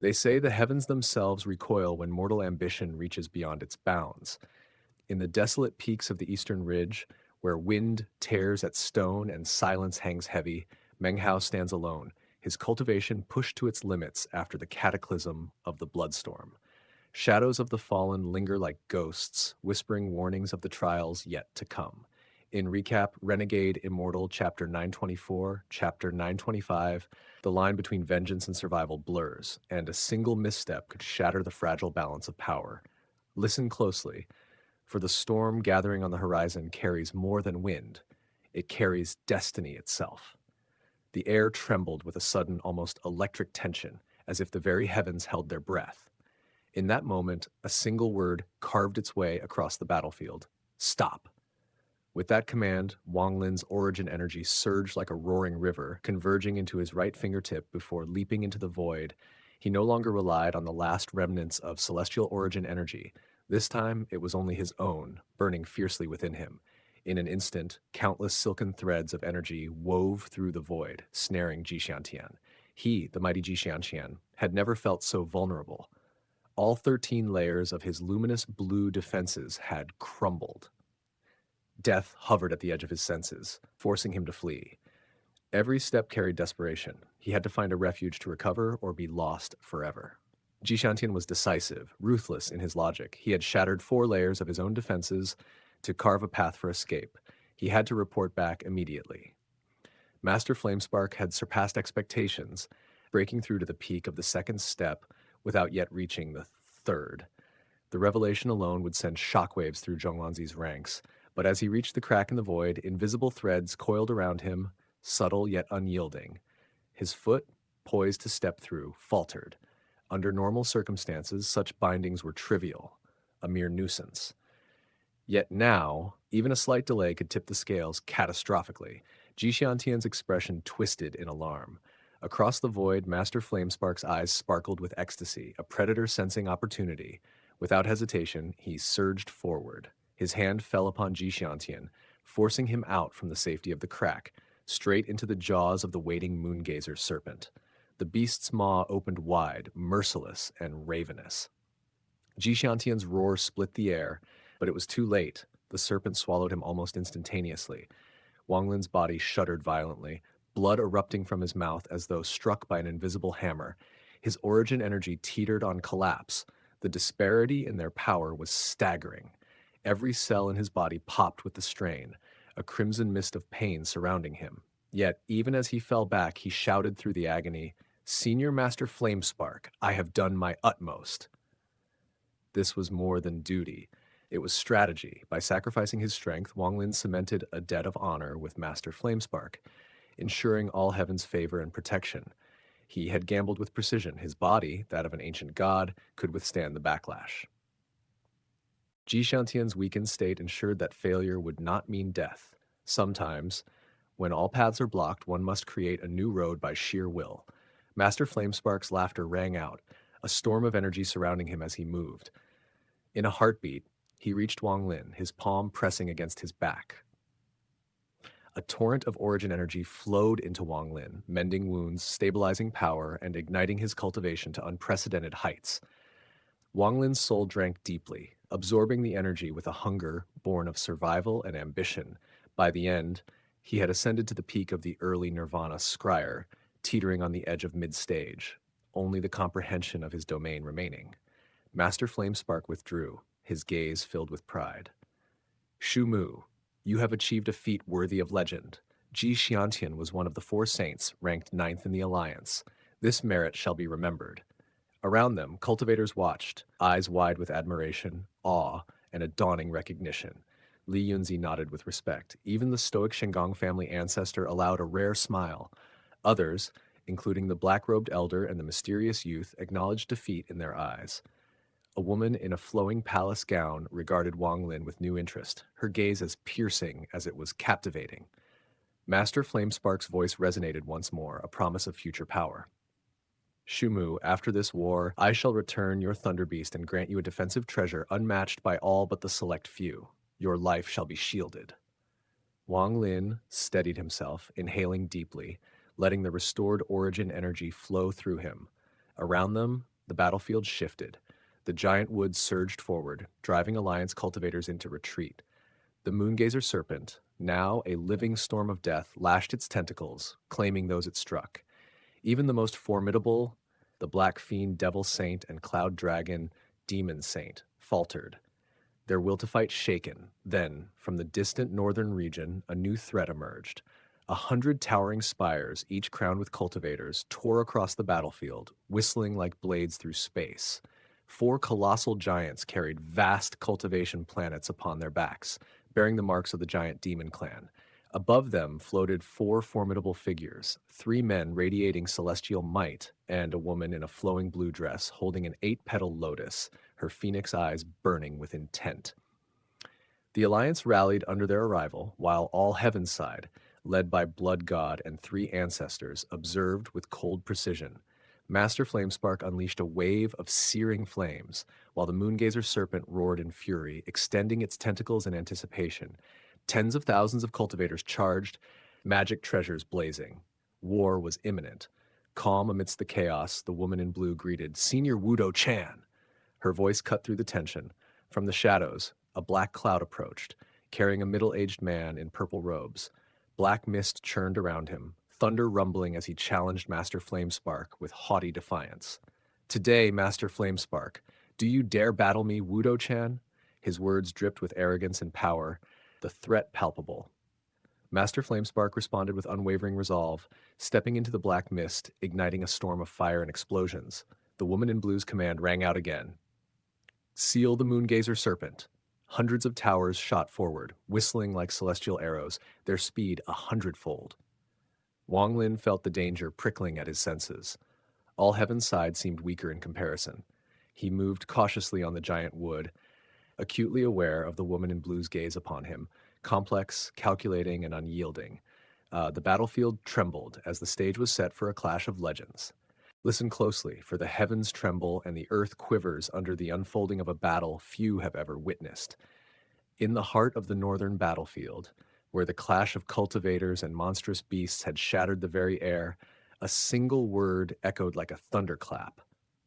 They say the heavens themselves recoil when mortal ambition reaches beyond its bounds. In the desolate peaks of the eastern ridge, where wind tears at stone and silence hangs heavy, Meng Hao stands alone, his cultivation pushed to its limits after the cataclysm of the bloodstorm. Shadows of the fallen linger like ghosts, whispering warnings of the trials yet to come. In recap, Renegade Immortal, Chapter 924, Chapter 925, the line between vengeance and survival blurs, and a single misstep could shatter the fragile balance of power. Listen closely, for the storm gathering on the horizon carries more than wind. It carries destiny itself. The air trembled with a sudden, almost electric tension, as if the very heavens held their breath. In that moment, a single word carved its way across the battlefield. Stop. With that command, Wang Lin's origin energy surged like a roaring river, converging into his right fingertip before leaping into the void. He no longer relied on the last remnants of celestial origin energy. This time, it was only his own, burning fiercely within him. In an instant, countless silken threads of energy wove through the void, snaring Xianxia. He, the mighty Xianxia, had never felt so vulnerable. All 13 layers of his luminous blue defenses had crumbled. Death hovered at the edge of his senses, forcing him to flee. Every step carried desperation. He had to find a refuge to recover or be lost forever. Jishantian was decisive, ruthless in his logic. He had shattered 4 layers of his own defenses to carve a path for escape. He had to report back immediately. Master Flamespark had surpassed expectations, breaking through to the peak of the second step without yet reaching the third. The revelation alone would send shockwaves through Zhonglanzi's ranks, but as he reached the crack in the void, invisible threads coiled around him, subtle yet unyielding. His foot, poised to step through, faltered. Under normal circumstances, such bindings were trivial, a mere nuisance. Yet now, even a slight delay could tip the scales catastrophically. Jishantian's expression twisted in alarm. Across the void, Master Flamespark's eyes sparkled with ecstasy, a predator sensing opportunity. Without hesitation, he surged forward. His hand fell upon Jishantian, forcing him out from the safety of the crack, straight into the jaws of the waiting moongazer serpent. The beast's maw opened wide, merciless and ravenous. Jishantian's roar split the air, but it was too late. The serpent swallowed him almost instantaneously. Wang Lin's body shuddered violently, blood erupting from his mouth as though struck by an invisible hammer. His origin energy teetered on collapse. The disparity in their power was staggering. Every cell in his body popped with the strain, a crimson mist of pain surrounding him. Yet, even as he fell back, he shouted through the agony, "Senior Master Flamespark, I have done my utmost." This was more than duty. It was strategy. By sacrificing his strength, Wang Lin cemented a debt of honor with Master Flamespark, ensuring all heaven's favor and protection. He had gambled with precision. His body, that of an ancient god, could withstand the backlash. Jishantian's weakened state ensured that failure would not mean death. Sometimes, when all paths are blocked, one must create a new road by sheer will. Master Flamespark's laughter rang out, a storm of energy surrounding him as he moved. In a heartbeat, he reached Wang Lin, his palm pressing against his back. A torrent of origin energy flowed into Wang Lin, mending wounds, stabilizing power, and igniting his cultivation to unprecedented heights. Wang Lin's soul drank deeply, absorbing the energy with a hunger born of survival and ambition. By the end, he had ascended to the peak of the early Nirvana scryer, teetering on the edge of mid-stage, only the comprehension of his domain remaining. Master Flamespark withdrew, his gaze filled with pride. "Shu Mu, you have achieved a feat worthy of legend. Ji Xiantian was one of the 4 saints, ranked 9th in the Alliance. This merit shall be remembered." Around them, cultivators watched, eyes wide with admiration, awe, and a dawning recognition. Li Yunzi nodded with respect. Even the stoic Shenggong family ancestor allowed a rare smile. Others, including the black-robed elder and the mysterious youth, acknowledged defeat in their eyes. A woman in a flowing palace gown regarded Wang Lin with new interest, her gaze as piercing as it was captivating. Master Flamespark's voice resonated once more, a promise of future power. "Shumu, after this war, I shall return your Thunder Beast and grant you a defensive treasure unmatched by all but the select few. Your life shall be shielded." Wang Lin steadied himself, inhaling deeply, letting the restored origin energy flow through him. Around them, the battlefield shifted. The giant wood surged forward, driving Alliance cultivators into retreat. The Moongazer serpent, now a living storm of death, lashed its tentacles, claiming those it struck. Even the most formidable, the Black Fiend Devil Saint and Cloud Dragon Demon Saint, faltered, their will to fight shaken. Then, from the distant northern region, a new threat emerged. 100 towering spires, each crowned with cultivators, tore across the battlefield, whistling like blades through space. 4 colossal giants carried vast cultivation planets upon their backs, bearing the marks of the giant demon clan. Above them floated 4 formidable figures, 3 men radiating celestial might, and a woman in a flowing blue dress holding an 8-petal lotus, her phoenix eyes burning with intent. The Alliance rallied under their arrival, while all Heavenside, led by Blood God and 3 ancestors, observed with cold precision. Master Flamespark unleashed a wave of searing flames, while the Moongazer serpent roared in fury, extending its tentacles in anticipation. Tens of thousands of cultivators charged, magic treasures blazing. War was imminent. Calm amidst the chaos, the woman in blue greeted, "Senior Wudo Chan." Her voice cut through the tension. From the shadows, a black cloud approached, carrying a middle-aged man in purple robes. Black mist churned around him, thunder rumbling as he challenged Master Flamespark with haughty defiance. "Today, Master Flamespark, do you dare battle me, Wudo-chan?" His words dripped with arrogance and power, the threat palpable. Master Flamespark responded with unwavering resolve, stepping into the black mist, igniting a storm of fire and explosions. The woman in blue's command rang out again. "Seal the Moongazer serpent." Hundreds of towers shot forward, whistling like celestial arrows, their speed 100-fold. Wang Lin felt the danger prickling at his senses. All Heavenside seemed weaker in comparison. He moved cautiously on the giant wood, acutely aware of the woman in blue's gaze upon him, complex, calculating, and unyielding. The battlefield trembled as the stage was set for a clash of legends. Listen closely, for the heavens tremble and the earth quivers under the unfolding of a battle few have ever witnessed. In the heart of the northern battlefield, where the clash of cultivators and monstrous beasts had shattered the very air, a single word echoed like a thunderclap: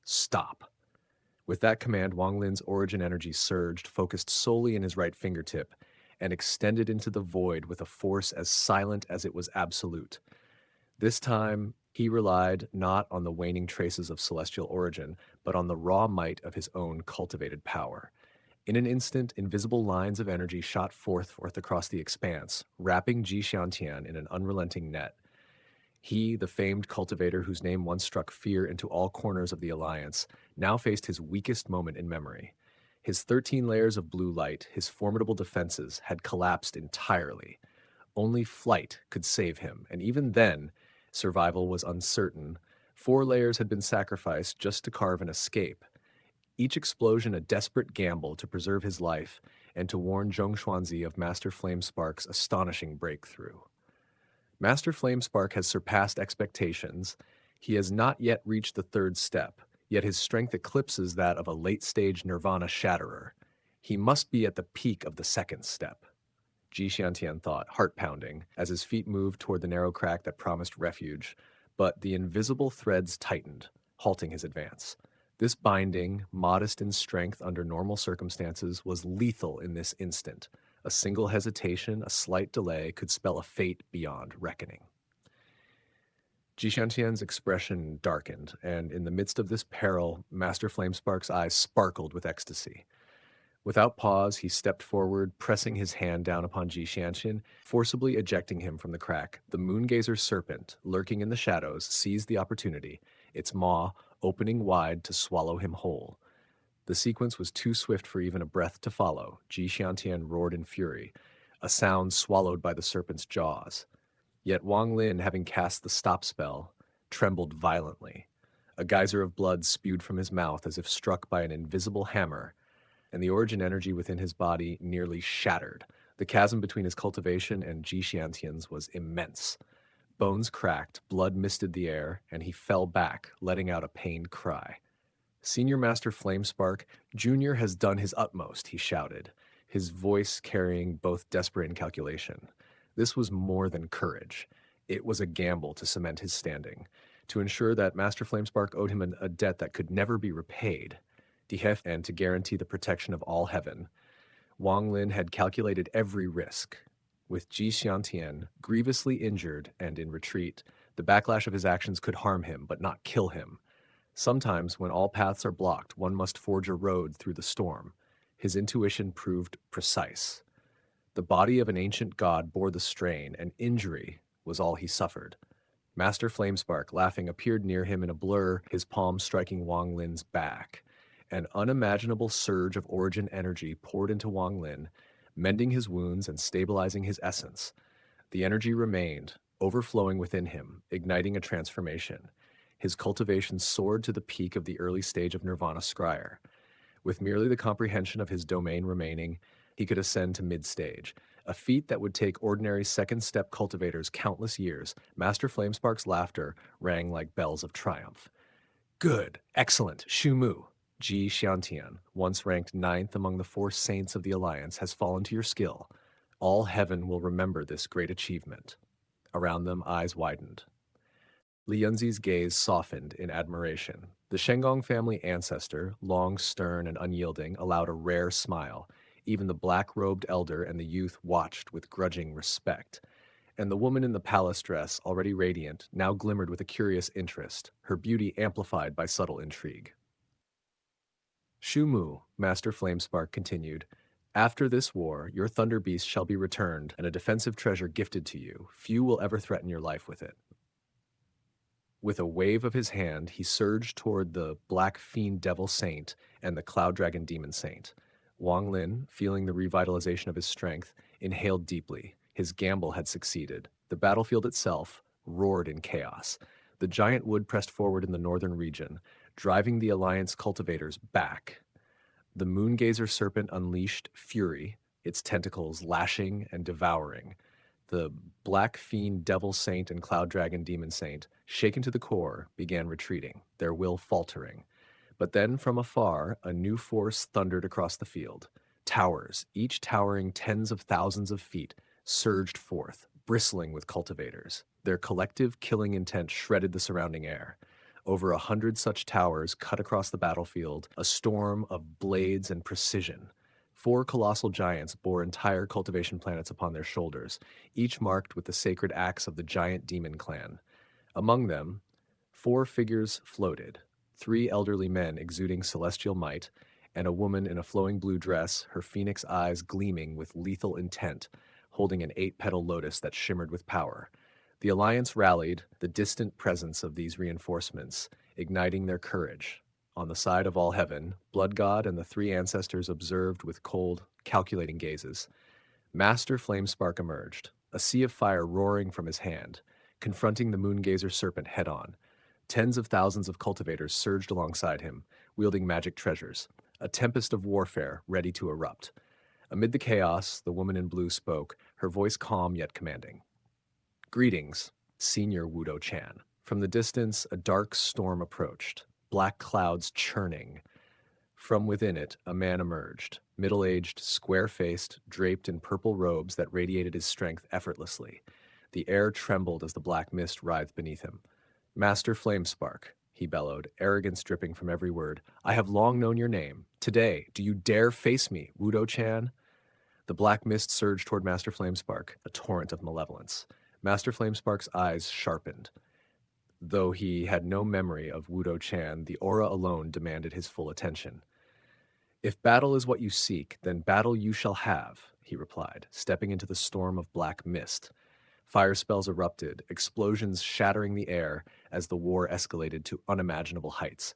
"Stop." With that command, Wang Lin's origin energy surged, focused solely in his right fingertip, and extended into the void with a force as silent as it was absolute. This time, he relied not on the waning traces of celestial origin, but on the raw might of his own cultivated power. In an instant, invisible lines of energy shot forth across the expanse, wrapping Xianxia in an unrelenting net. He, the famed cultivator whose name once struck fear into all corners of the Alliance, now faced his weakest moment in memory. His 13 layers of blue light, his formidable defenses, had collapsed entirely. Only flight could save him, and even then, survival was uncertain. 4 layers had been sacrificed just to carve an escape. Each explosion a desperate gamble to preserve his life and to warn Zhong Xuanzi of Master Flamespark's astonishing breakthrough. Master Flamespark has surpassed expectations. He has not yet reached the 3rd step, yet his strength eclipses that of a late-stage Nirvana Shatterer. He must be at the peak of the 2nd step. Xianxia thought, heart-pounding, as his feet moved toward the narrow crack that promised refuge, but the invisible threads tightened, halting his advance. This binding, modest in strength under normal circumstances, was lethal in this instant. A single hesitation, a slight delay, could spell a fate beyond reckoning. Xianxian's expression darkened, and in the midst of this peril, Master Flamespark's eyes sparkled with ecstasy. Without pause, he stepped forward, pressing his hand down upon Xianxian, forcibly ejecting him from the crack. The Moongazer serpent, lurking in the shadows, seized the opportunity, its maw opening wide to swallow him whole. The sequence was too swift for even a breath to follow. Xianxian roared in fury, a sound swallowed by the serpent's jaws. Yet Wang Lin, having cast the stop spell, trembled violently. A geyser of blood spewed from his mouth as if struck by an invisible hammer, and the origin energy within his body nearly shattered. The chasm between his cultivation and Xianxian's was immense. Bones cracked, blood misted the air, and he fell back, letting out a pained cry. "Senior Master Flamespark, Junior has done his utmost," he shouted, his voice carrying both desperate and calculation. This was more than courage. It was a gamble to cement his standing. to ensure that Master Flamespark owed him a debt that could never be repaid, and to guarantee the protection of all heaven. Wang Lin had calculated every risk. With Ji Xiantian grievously injured and in retreat, the backlash of his actions could harm him, but not kill him. Sometimes, when all paths are blocked, one must forge a road through the storm. His intuition proved precise. The body of an ancient god bore the strain, and injury was all he suffered. Master Flamespark, laughing, appeared near him in a blur, his palm striking Wang Lin's back. An unimaginable surge of origin energy poured into Wang Lin, mending his wounds and stabilizing his essence. The energy remained, overflowing within him, igniting a transformation. His cultivation soared to the peak of the early stage of Nirvana Scryer. With merely the comprehension of his domain remaining, he could ascend to mid-stage, a feat that would take ordinary second-step cultivators countless years. Master Flamespark's laughter rang like bells of triumph. Good, excellent, Shumu. Ji Xiantian, once ranked 9th among the 4 saints of the Alliance, has fallen to your skill. All heaven will remember this great achievement. Around them, eyes widened. Li Yunzi's gaze softened in admiration. The Shengong family ancestor, long, stern, and unyielding, allowed a rare smile. Even the black-robed elder and the youth watched with grudging respect. And the woman in the palace dress, already radiant, now glimmered with a curious interest, her beauty amplified by subtle intrigue. Shumu, Master Flamespark continued, after this war, your Thunder Beast shall be returned and a defensive treasure gifted to you. Few will ever threaten your life with it. With a wave of his hand, he surged toward the Black Fiend Devil Saint and the Cloud Dragon Demon Saint. Wang Lin, feeling the revitalization of his strength, inhaled deeply. His gamble had succeeded. The battlefield itself roared in chaos. The giant wood pressed forward in the northern region, driving the Alliance cultivators back. The Moongazer Serpent unleashed fury, its tentacles lashing and devouring. The Black Fiend Devil Saint and Cloud Dragon Demon Saint, shaken to the core, began retreating, their will faltering. But then, from afar, a new force thundered across the field. Towers, each towering tens of thousands of feet, surged forth, bristling with cultivators. Their collective killing intent shredded the surrounding air. Over 100 such towers cut across the battlefield, a storm of blades and precision. 4 colossal giants bore entire cultivation planets upon their shoulders, each marked with the sacred axe of the giant demon clan. Among them, 4 figures floated, 3 elderly men exuding celestial might, and a woman in a flowing blue dress, her phoenix eyes gleaming with lethal intent, holding an 8-petal lotus that shimmered with power. The Alliance rallied, the distant presence of these reinforcements igniting their courage. On the side of all heaven, Blood God and the 3 ancestors observed with cold, calculating gazes. Master Flamespark emerged, a sea of fire roaring from his hand, confronting the Moongazer Serpent head-on. Tens of thousands of cultivators surged alongside him, wielding magic treasures, a tempest of warfare ready to erupt. Amid the chaos, the woman in blue spoke, her voice calm yet commanding. Greetings, Senior Wudo Chan. From the distance, a dark storm approached, black clouds churning. From within it, a man emerged, middle-aged, square-faced, draped in purple robes that radiated his strength effortlessly. The air trembled as the black mist writhed beneath him. Master Flamespark, he bellowed, arrogance dripping from every word. I have long known your name. Today, do you dare face me, Wudo Chan? The black mist surged toward Master Flamespark, a torrent of malevolence. Master Flamespark's eyes sharpened. Though he had no memory of Wudo Chan, the aura alone demanded his full attention. If battle is what you seek, then battle you shall have, he replied, stepping into the storm of black mist. Fire spells erupted, explosions shattering the air as the war escalated to unimaginable heights.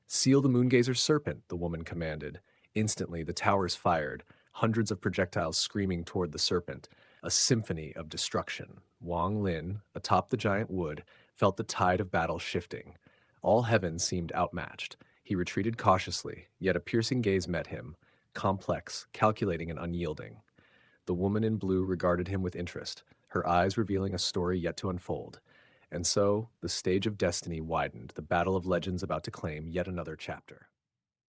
Seal the Moongazer Serpent, the woman commanded. Instantly, the towers fired, hundreds of projectiles screaming toward the serpent, a symphony of destruction. Wang Lin, atop the giant wood, felt the tide of battle shifting. All heaven seemed outmatched. He retreated cautiously, yet a piercing gaze met him, complex, calculating, and unyielding. The woman in blue regarded him with interest, her eyes revealing a story yet to unfold. And so, the stage of destiny widened, the battle of legends about to claim yet another chapter.